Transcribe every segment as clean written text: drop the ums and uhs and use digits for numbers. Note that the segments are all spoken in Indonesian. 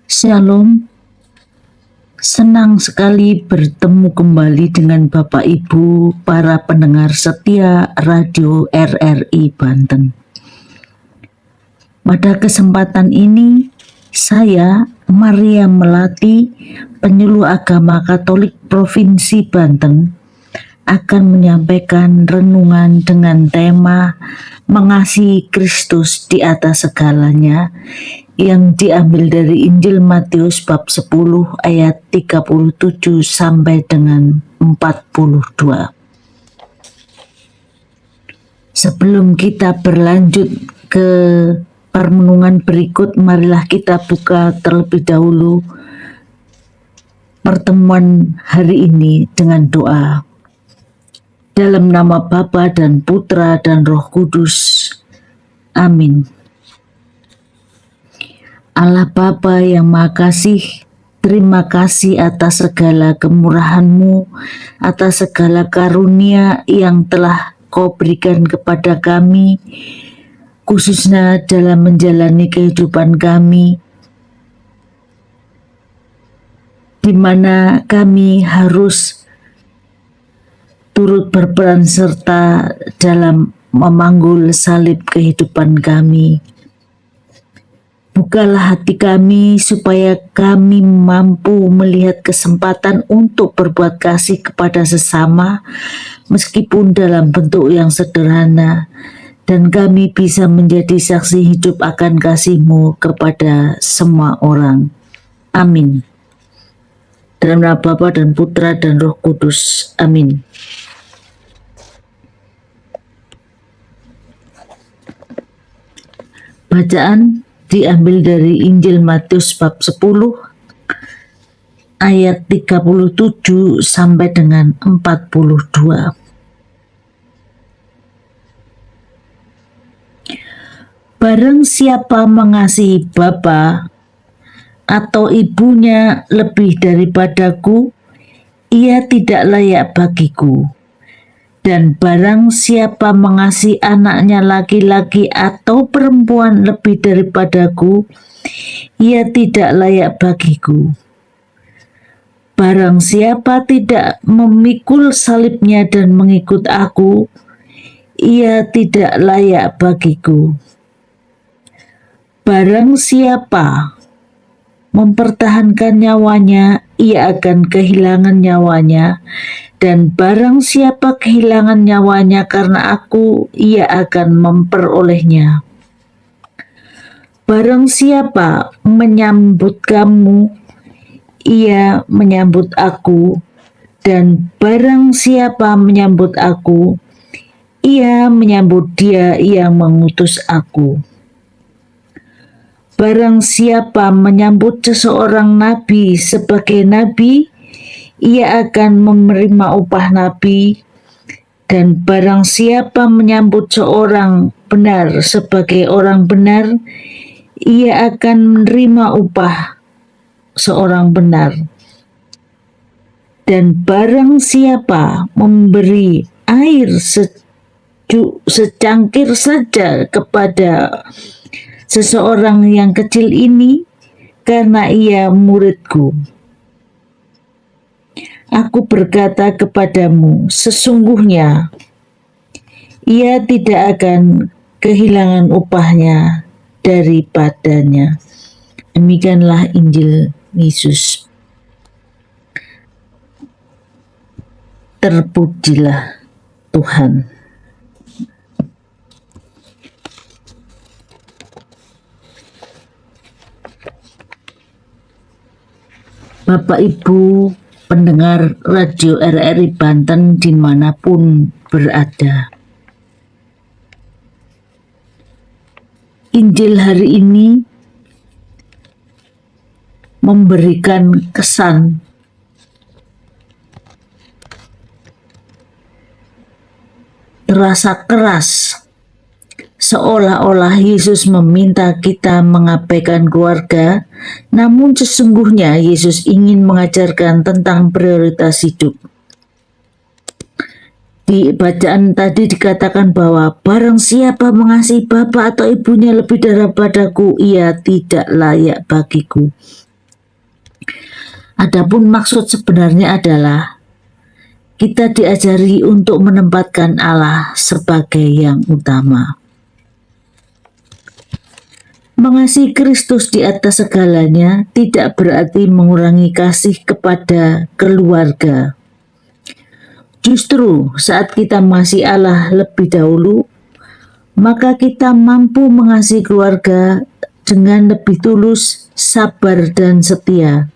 Shalom, senang sekali bertemu kembali dengan Bapak Ibu para pendengar setia Radio RRI Banten. Pada kesempatan ini, saya Maria Melati, penyuluh agama Katolik Provinsi Banten, akan menyampaikan renungan dengan tema Mengasihi Kristus di atas segalanya, yang diambil dari Injil Matius bab 10 ayat 37 sampai dengan 42. Sebelum kita berlanjut ke permenungan berikut, marilah kita buka terlebih dahulu pertemuan hari ini dengan doa. Dalam nama Bapa dan Putra dan Roh Kudus. Amin. Allah Bapa yang Maha Kasih, terima kasih atas segala kemurahan-Mu, atas segala karunia yang telah Kau berikan kepada kami, khususnya dalam menjalani kehidupan kami, di mana kami harus turut berperan serta dalam memanggul salib kehidupan kami. Bukalah hati kami supaya kami mampu melihat kesempatan untuk berbuat kasih kepada sesama, meskipun dalam bentuk yang sederhana, dan kami bisa menjadi saksi hidup akan kasih-Mu kepada semua orang. Amin. Dalam nama Bapa dan Putra dan Roh Kudus. Amin. Bacaan diambil dari Injil Matius bab 10 ayat 37 sampai dengan 42. Barang siapa mengasihi bapa atau ibunya lebih daripadaku, ia tidak layak bagiku. Dan barang siapa mengasihi anaknya laki-laki atau perempuan lebih daripadaku, ia tidak layak bagiku. Barang siapa tidak memikul salibnya dan mengikut aku, ia tidak layak bagiku. Barang siapa mempertahankan nyawanya, ia akan kehilangan nyawanya. Dan barang siapa kehilangan nyawanya karena aku, ia akan memperolehnya. Barang siapa menyambut kamu, ia menyambut aku. Dan barang siapa menyambut aku, ia menyambut Dia yang mengutus aku. Barang siapa menyambut seseorang nabi sebagai nabi, ia akan menerima upah nabi, dan barang siapa menyambut seorang benar sebagai orang benar, ia akan menerima upah seorang benar. Dan barang siapa memberi air secangkir saja kepada seseorang yang kecil ini, karena ia muridku, aku berkata kepadamu, sesungguhnya ia tidak akan kehilangan upahnya daripadanya. Demikianlah Injil Yesus. Terpujilah Tuhan. Bapak Ibu pendengar Radio RRI Banten dimanapun berada, Injil hari ini memberikan kesan terasa keras, seolah-olah Yesus meminta kita mengabaikan keluarga, namun sesungguhnya Yesus ingin mengajarkan tentang prioritas hidup. Di bacaan tadi dikatakan bahwa barang siapa mengasihi bapa atau ibunya lebih daripadaku, ia tidak layak bagiku. Adapun maksud sebenarnya adalah kita diajari untuk menempatkan Allah sebagai yang utama. Mengasihi Kristus di atas segalanya tidak berarti mengurangi kasih kepada keluarga. Justru saat kita mengasihi Allah lebih dahulu, maka kita mampu mengasihi keluarga dengan lebih tulus, sabar, dan setia.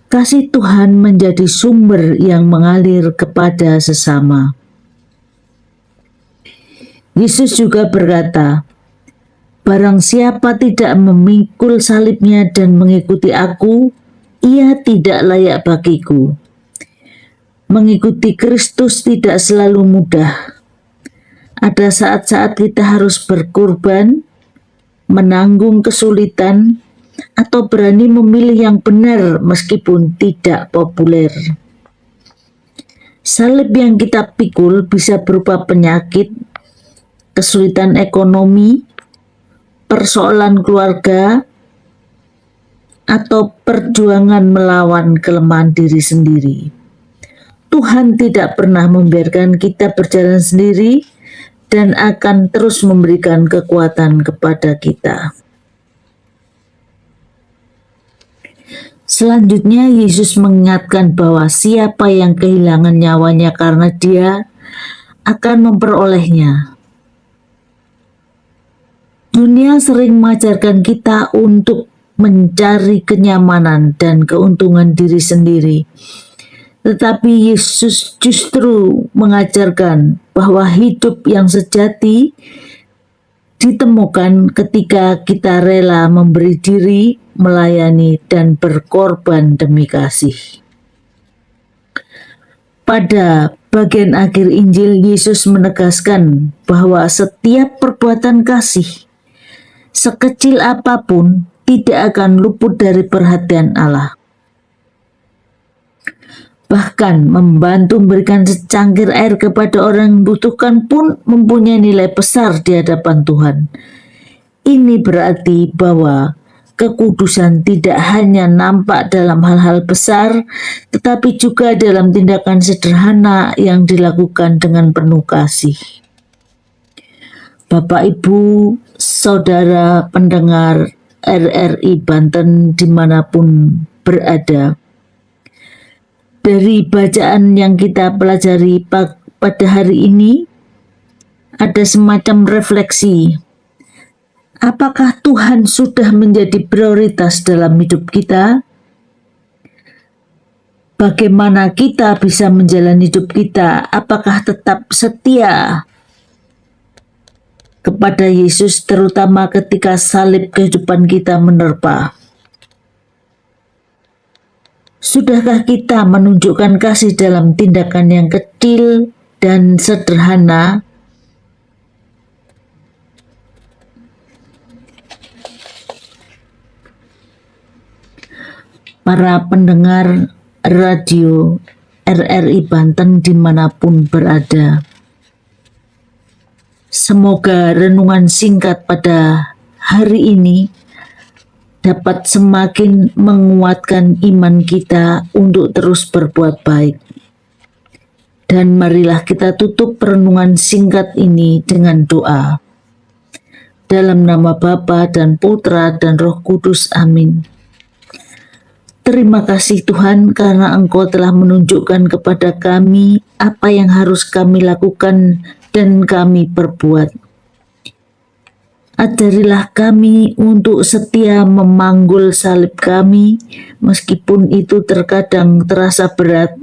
Kasih Tuhan menjadi sumber yang mengalir kepada sesama. Yesus juga berkata, "Barang siapa tidak memikul salibnya dan mengikuti aku, ia tidak layak bagiku." Mengikuti Kristus tidak selalu mudah. Ada saat-saat kita harus berkorban, menanggung kesulitan, atau berani memilih yang benar meskipun tidak populer. Salib yang kita pikul bisa berupa penyakit, kesulitan ekonomi, persoalan keluarga, atau perjuangan melawan kelemahan diri sendiri. Tuhan tidak pernah membiarkan kita berjalan sendiri dan akan terus memberikan kekuatan kepada kita. Selanjutnya, Yesus mengingatkan bahwa siapa yang kehilangan nyawanya karena dia akan memperolehnya. Dunia sering mengajarkan kita untuk mencari kenyamanan dan keuntungan diri sendiri. Tetapi Yesus justru mengajarkan bahwa hidup yang sejati ditemukan ketika kita rela memberi diri, melayani, dan berkorban demi kasih. Pada bagian akhir Injil, Yesus menegaskan bahwa setiap perbuatan kasih, sekecil apapun, tidak akan luput dari perhatian Allah. Bahkan membantu memberikan secangkir air kepada orang yang membutuhkan pun mempunyai nilai besar di hadapan Tuhan. Ini berarti bahwa kekudusan tidak hanya nampak dalam hal-hal besar, tetapi juga dalam tindakan sederhana yang dilakukan dengan penuh kasih. Bapak, Ibu, Saudara pendengar RRI Banten dimanapun berada, dari bacaan yang kita pelajari pada hari ini, ada semacam refleksi. Apakah Tuhan sudah menjadi prioritas dalam hidup kita? Bagaimana kita bisa menjalani hidup kita? Apakah tetap setia kepada Yesus, terutama ketika salib kehidupan kita menerpa? Sudahkah kita menunjukkan kasih dalam tindakan yang kecil dan sederhana? Para pendengar radio RRI Banten dimanapun berada, semoga renungan singkat pada hari ini dapat semakin menguatkan iman kita untuk terus berbuat baik. Dan marilah kita tutup renungan singkat ini dengan doa. Dalam nama Bapa dan Putra dan Roh Kudus, amin. Terima kasih Tuhan karena Engkau telah menunjukkan kepada kami apa yang harus kami lakukan dan kami perbuat. Ajarilah kami untuk setia memanggul salib kami, meskipun itu terkadang terasa berat.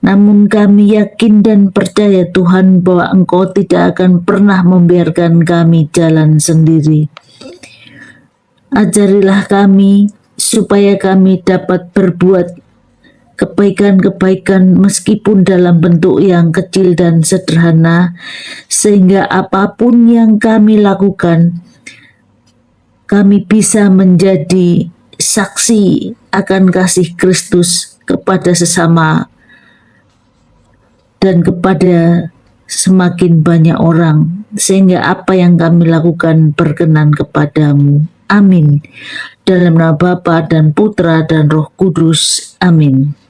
Namun kami yakin dan percaya Tuhan bahwa Engkau tidak akan pernah membiarkan kami jalan sendiri. Ajarilah kami supaya kami dapat berbuat kebaikan-kebaikan meskipun dalam bentuk yang kecil dan sederhana, sehingga apapun yang kami lakukan, kami bisa menjadi saksi akan kasih Kristus kepada sesama dan kepada semakin banyak orang, sehingga apa yang kami lakukan berkenan kepadamu. Amin. Dalam nama Bapa dan Putra dan Roh Kudus. Amin.